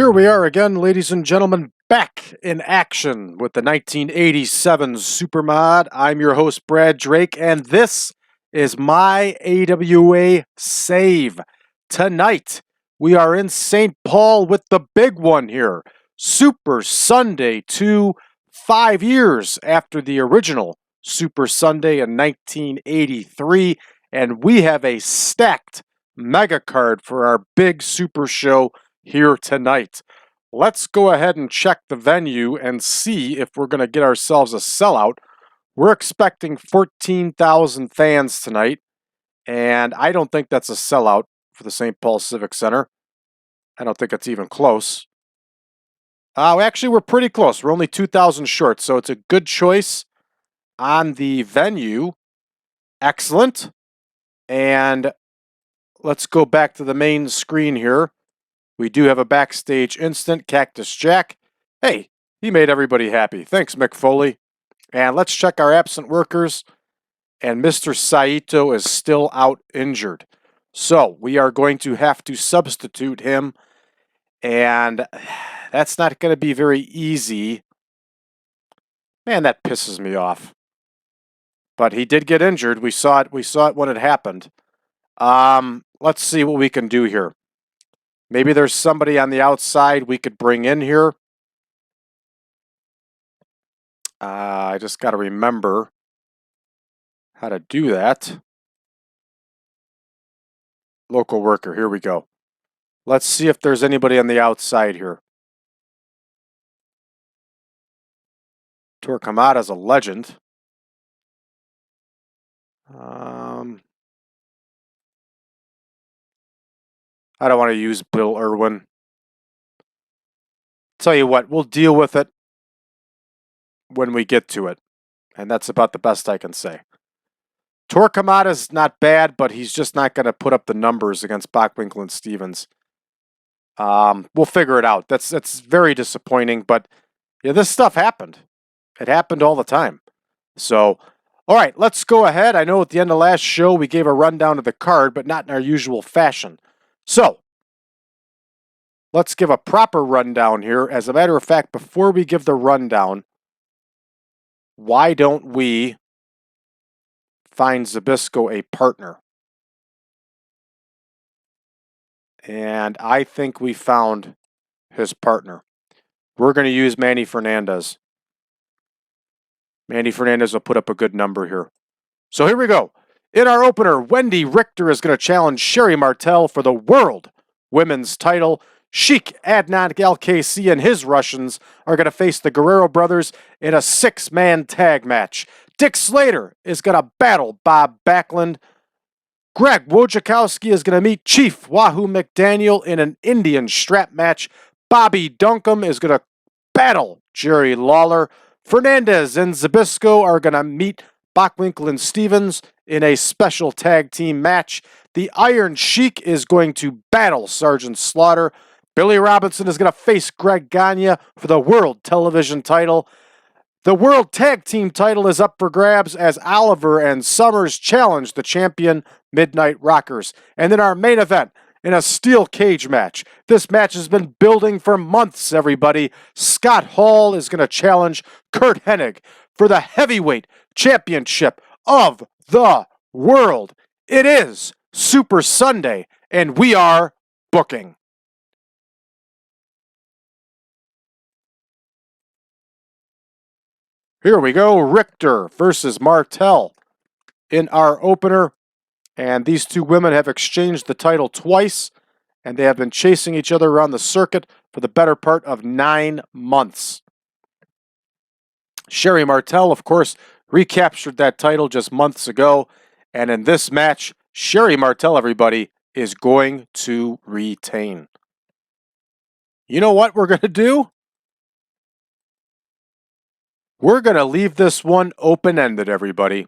Here we are again, ladies and gentlemen, back in action with the 1987 Supermod. I'm your host, Brad Drake, and this is my AWA save. Tonight, we are in St. Paul with the big one here. Super Sunday 2, 5 years after the original Super Sunday in 1983, and we have a stacked mega card for our big Super Show here tonight. Let's go ahead and check the venue and see if we're going to get ourselves a sellout. We're expecting 14,000 fans tonight, and I don't think that's a sellout for the St. Paul Civic Center. I don't think it's even close. Actually, we're pretty close. We're only 2,000 short, so it's a good choice on the venue. Excellent. And let's go back to the main screen here. We do have a backstage instant, Cactus Jack. Hey, he made everybody happy. Thanks, Mick Foley. And let's check our absent workers. And Mr. Saito is still out injured. So we are going to have to substitute him. And that's not going to be very easy. Man, that pisses me off. But he did get injured. We saw it when it happened. Let's see what we can do here. Maybe there's somebody on the outside we could bring in here. I just got to remember how to do that. Local worker, here we go. Let's see if there's anybody on the outside here. Torquemada's a legend. I don't want to use Bill Irwin. Tell you what, we'll deal with it when we get to it. And that's about the best I can say. Torquemada's not bad, but he's just not going to put up the numbers against Bockwinkel and Stevens. We'll figure it out. That's very disappointing, but yeah, this stuff happened. It happened all the time. So, all right, let's go ahead. I know at the end of last show we gave a rundown of the card, but not in our usual fashion. So, let's give a proper rundown here. As a matter of fact, before we give the rundown, why don't we find Zbyszko a partner? And I think we found his partner. We're going to use Manny Fernandez. Manny Fernandez will put up a good number here. So here we go. In our opener, Wendi Richter is going to challenge Sherri Martel for the World Women's title. Sheik, al-Kaissey, and his Russians are going to face the Guerrero Brothers in a 6-man tag match. Dick Slater is going to battle Bob Backlund. Wojokowski is going to meet Chief Wahoo McDaniel in an Indian strap match. Bobby Duncum is going to battle Jerry Lawler. Fernandez and Zbyszko are going to meet Bockwinkel and Stevens in a special tag team match. The Iron Sheik is going to battle Sergeant Slaughter. Billy Robinson is going to face Gagne for the World Television title. The World Tag Team title is up for grabs as Oliver and Summers challenge the champion Midnight Rockers. And then our main event in a steel cage match. This match has been building for months, everybody. Scott Hall is going to challenge Curt Hennig for the heavyweight championship of the world. It is Super Sunday, and we are booking. Here we go, Richter versus Martel in our opener. And these two women have exchanged the title twice, and they have been chasing each other around the circuit for the better part of 9 months. Sherri Martel, of course, recaptured that title just months ago. And in this match, Sherri Martel, everybody, is going to retain. You know what we're going to do? We're going to leave this one open-ended, everybody.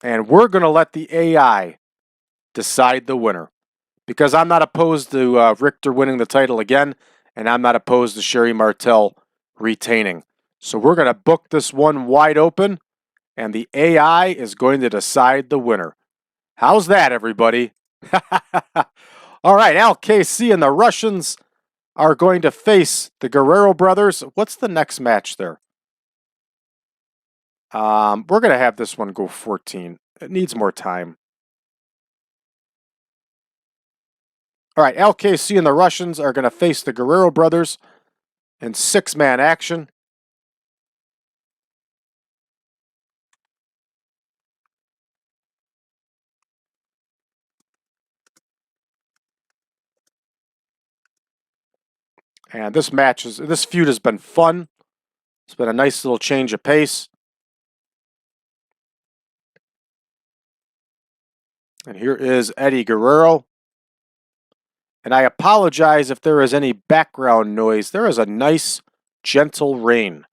And we're going to let the AI decide the winner. Because I'm not opposed to Richter winning the title again, and I'm not opposed to Sherri Martel retaining. So we're going to book this one wide open, and the AI is going to decide the winner. How's that, everybody? All right, al-Kaissey and the Russians are going to face the Guerrero Brothers. What's the next match there? We're going to have this one go 14. It needs more time. All right, al-Kaissey and the Russians are going to face the Guerrero Brothers in 6-man action. And this feud has been fun. It's been a nice little change of pace. And here is Eddie Guerrero. And I apologize if there is any background noise. There is a nice, gentle rain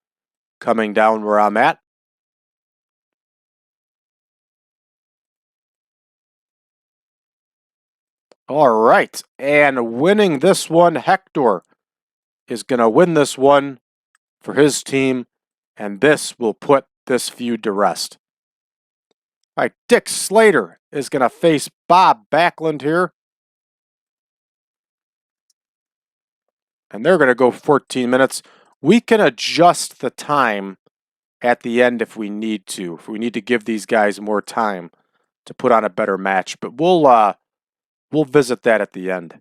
coming down where I'm at. All right. And winning this one, Hector is going to win this one for his team. And this will put this feud to rest. All right. Dick Slater is going to face Bob Backlund here. And they're going to go 14 minutes. We can adjust the time at the end if we need to. If we need to give these guys more time to put on a better match. But we'll visit that at the end.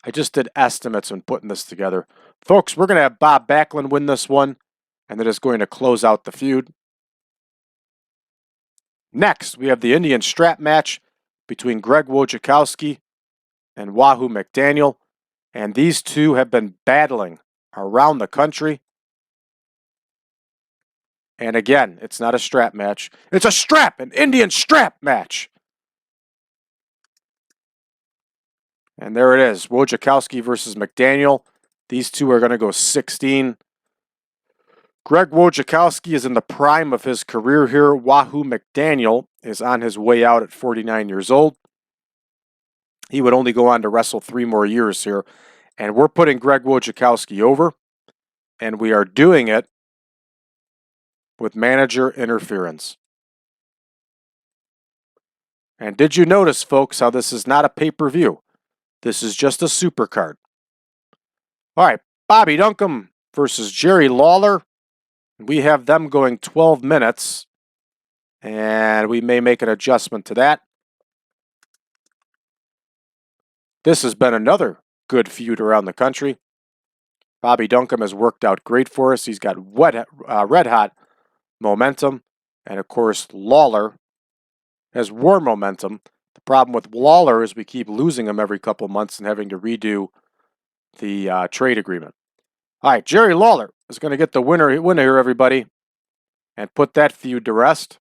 I just did estimates when putting this together. Folks, we're going to have Bob Backlund win this one. And that is going to close out the feud. Next, we have the Indian strap match between Greg Wojokowski and Wahoo McDaniel. And these two have been battling around the country. And again, it's not a strap match. It's a strap, an Indian strap match. And there it is, Wojokowski versus McDaniel. These two are going to go 16. Greg Wojokowski is in the prime of his career here. Wahoo McDaniel is on his way out at 49 years old. He would only go on to wrestle 3 more years here. And we're putting Greg Wojokowski over. And we are doing it with manager interference. And did you notice, folks, how this is not a pay-per-view? This is just a supercard. All right, Bobby Duncum versus Jerry Lawler. We have them going 12 minutes. And we may make an adjustment to that. This has been another good feud around the country. Bobby Duncum has worked out great for us. He's got red-hot momentum. And, of course, Lawler has war momentum. The problem with Lawler is we keep losing him every couple months and having to redo the trade agreement. All right, Jerry Lawler is going to get the winner here, everybody, and put that feud to rest.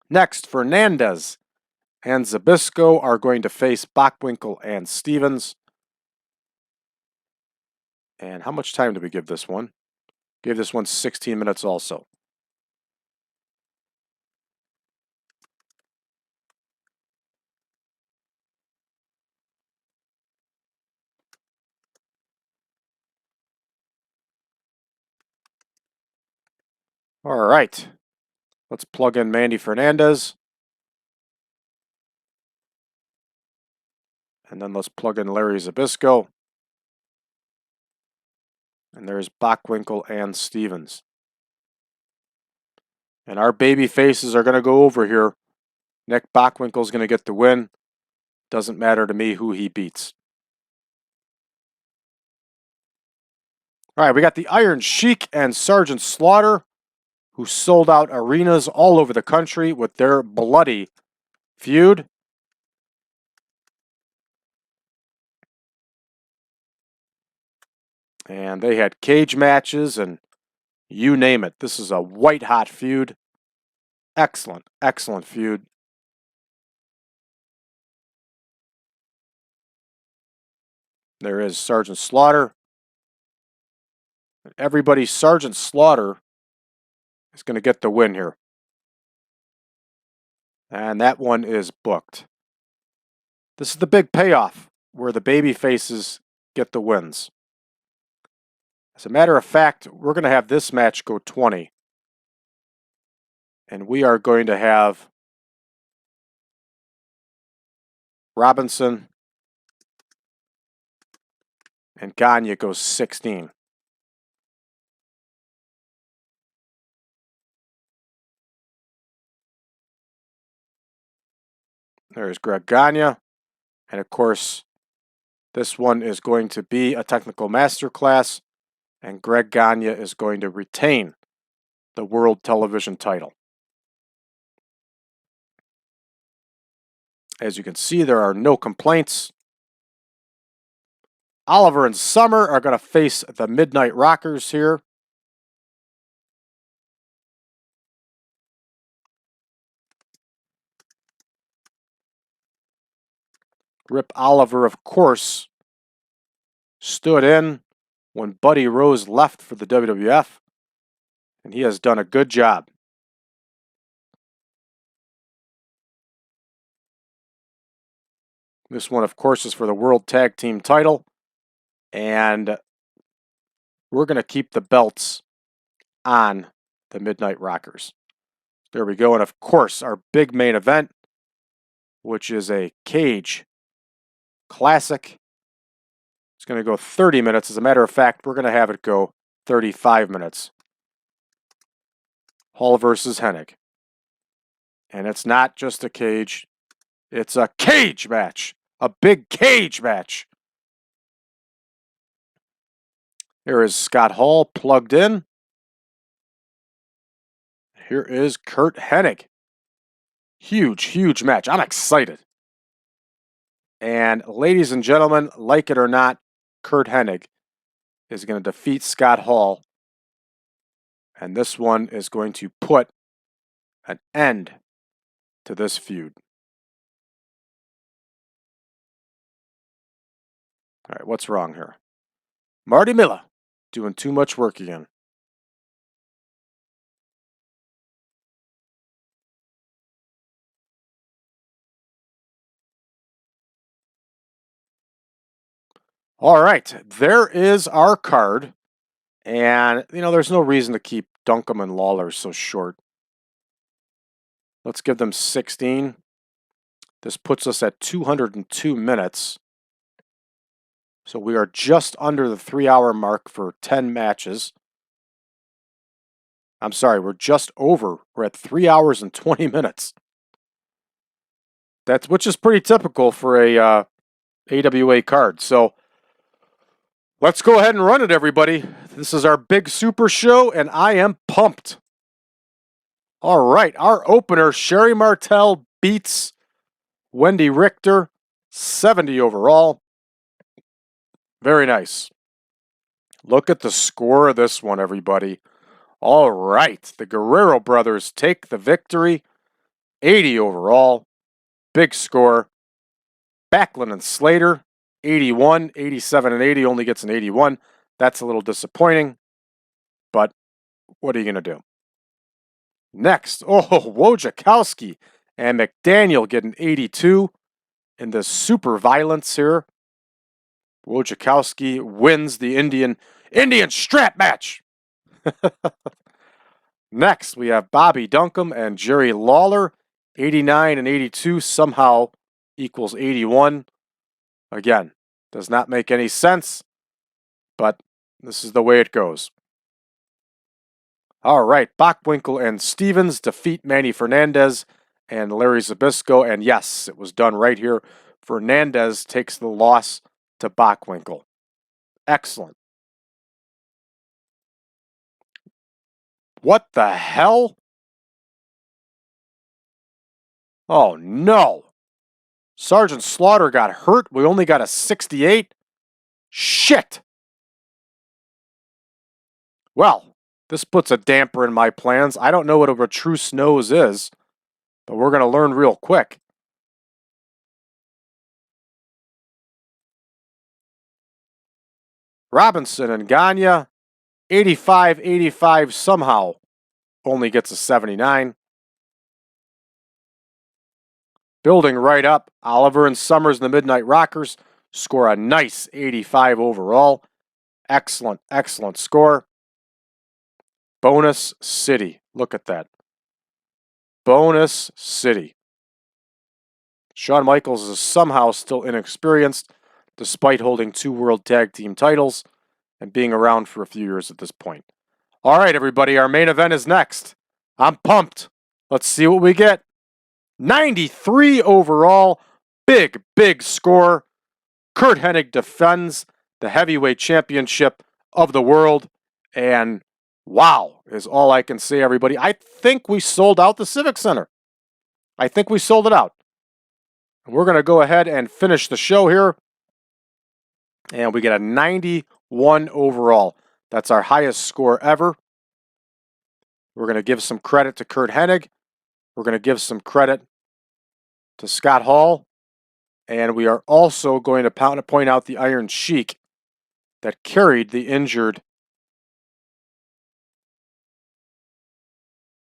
Next, Fernandez and Zbyszko are going to face Bockwinkel and Stevens. And how much time do we give this one? Give this one 16 minutes also. All right. Let's plug in Mandy Fernandez. And then let's plug in Larry Zbyszko. And there's Bockwinkel and Stevens. And our baby faces are going to go over here. Nick Bockwinkel is going to get the win. Doesn't matter to me who he beats. All right, we got the Iron Sheik and Sergeant Slaughter, who sold out arenas all over the country with their bloody feud. And they had cage matches and you name it. This is a white-hot feud. Excellent, excellent feud. There is Sergeant Slaughter. Everybody, Sergeant Slaughter is going to get the win here. And that one is booked. This is the big payoff where the baby faces get the wins. As a matter of fact, we're going to have this match go 20. And we are going to have Robinson and Gagne goes 16. There's Greg Gagne. And of course, this one is going to be a technical masterclass, and Greg Gagne is going to retain the World Television title. As you can see, there are no complaints. Oliver and Summer are going to face the Midnight Rockers here. Rip Oliver, of course, stood in when Buddy Rose left for the WWF, and he has done a good job. This one, of course, is for the World Tag Team title, and we're going to keep the belts on the Midnight Rockers. There we go, and of course, our big main event, which is a cage classic. It's going to go 30 minutes. As a matter of fact, we're going to have it go 35 minutes. Hall versus Hennig. And it's not just a cage. It's a cage match. A big cage match. Here is Scott Hall plugged in. Here is Curt Hennig. Huge, huge match. I'm excited. And ladies and gentlemen, like it or not, Curt Hennig is going to defeat Scott Hall. And this one is going to put an end to this feud. All right, what's wrong here? Marty Miller doing too much work again. All right, there is our card. And, there's no reason to keep Duncum and Lawler so short. Let's give them 16. This puts us at 202 minutes. So we are just under the 3-hour mark for 10 matches. I'm sorry, we're just over. We're at 3 hours and 20 minutes. Which is pretty typical for a AWA card. So let's go ahead and run it, everybody. This is our big super show, and I am pumped. All right, our opener, Sherri Martel beats Wendi Richter, 70 overall. Very nice. Look at the score of this one, everybody. All right, the Guerrero Brothers take the victory, 80 overall. Big score. Backlund and Slater, 81, 87, and 80, only gets an 81. That's a little disappointing, but what are you going to do? Next, Wojokowski and McDaniel get an 82 in the super violence here. Wojokowski wins the Indian strap match. Next, we have Bobby Duncum and Jerry Lawler, 89 and 82 somehow equals 81. Again, does not make any sense, but this is the way it goes. All right, Bockwinkel and Stevens defeat Manny Fernandez and Larry Zbyszko, and yes, it was done right here. Fernandez takes the loss to Bockwinkel. Excellent. What the hell? Oh, no. Sergeant Slaughter got hurt. We only got a 68. Shit. Well, this puts a damper in my plans. I don't know what a retrousse nose is, but we're going to learn real quick. Robinson and Gagne, 85-85 somehow only gets a 79. Building right up, Oliver and Summers and the Midnight Rockers score a nice 85 overall. Excellent, excellent score. Bonus City. Look at that. Bonus City. Shawn Michaels is somehow still inexperienced. despite holding 2 World Tag Team titles and being around for a few years at this point. All right, everybody, our main event is next. I'm pumped. Let's see what we get. 93 overall. Big, big score. Curt Hennig defends the heavyweight championship of the world. And wow is all I can say, everybody. I think we sold out the Civic Center. I think we sold it out. We're going to go ahead and finish the show here. And we get a 91 overall. That's our highest score ever. We're going to give some credit to Curt Hennig. We're going to give some credit to Scott Hall. And we are also going to point out the Iron Sheik that carried the injured.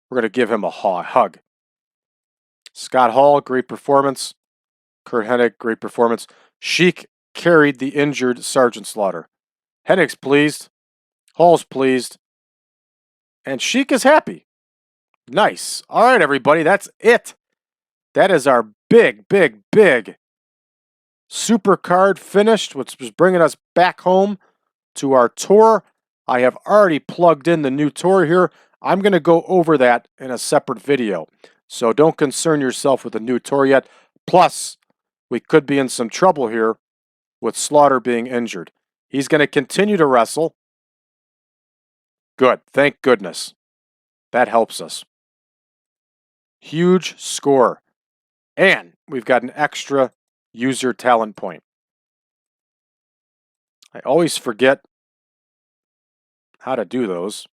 We're going to give him a hug. Scott Hall, great performance. Curt Hennig, great performance. Sheik carried the injured Sergeant Slaughter. Hennig's pleased. Hall's pleased. And Sheik is happy. Nice. All right, everybody, that's it. That is our big, big, big super card finished, which was bringing us back home to our tour. I have already plugged in the new tour here. I'm going to go over that in a separate video. So don't concern yourself with the new tour yet. Plus, we could be in some trouble here with Slaughter being injured. He's going to continue to wrestle. Good. Thank goodness. That helps us. Huge score. And we've got an extra user talent point. I always forget how to do those.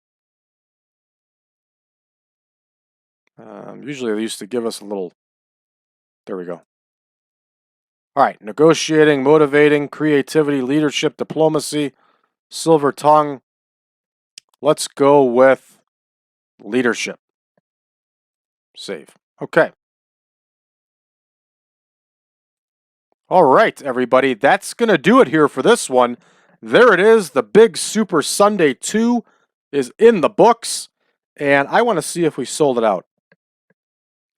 Usually they used to give us a little... There we go. All right. Negotiating, motivating, creativity, leadership, diplomacy, silver tongue. Let's go with leadership. Save. Okay. All right, everybody. That's going to do it here for this one. There it is. The Big Super Sunday 2 is in the books. And I want to see if we sold it out.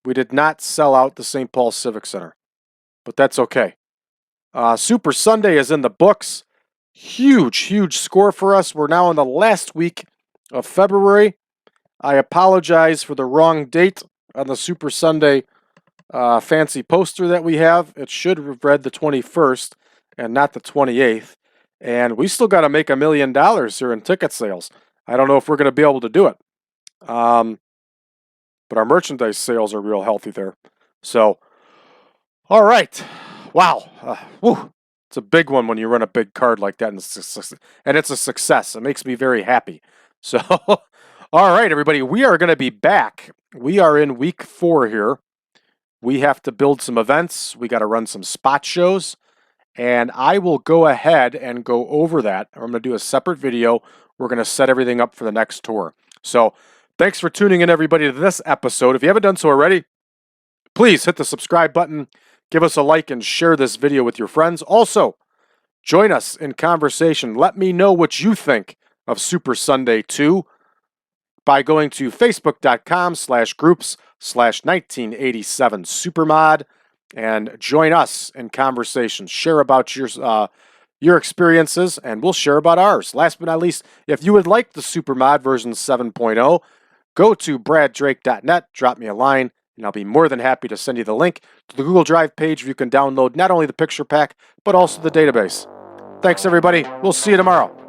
We did not sell out the St. Paul Civic Center. But that's okay. Super Sunday is in the books. Huge, huge score for us. We're now in the last week of February. I apologize for the wrong date on the Super Sunday fancy poster that we have. It should have read the 21st and not the 28th. And we still got to make $1 million here in ticket sales. I don't know if we're going to be able to do it. But our merchandise sales are real healthy there. So, all right. Wow. It's a big one when you run a big card like that. And it's a success. It makes me very happy. So, all right, everybody. We are going to be back. We are in week 4 here. We have to build some events. We got to run some spot shows. And I will go ahead and go over that. I'm going to do a separate video. We're going to set everything up for the next tour. So, thanks for tuning in, everybody, to this episode. If you haven't done so already, please hit the subscribe button. Give us a like and share this video with your friends. Also, join us in conversation. Let me know what you think of Super Sunday 2 by going to facebook.com/groups/1987 Supermod and join us in conversation. Share about your experiences, and we'll share about ours. Last but not least, if you would like the Supermod version 7.0, go to braddrake.net, drop me a line, and I'll be more than happy to send you the link to the Google Drive page where you can download not only the picture pack, but also the database. Thanks, everybody. We'll see you tomorrow.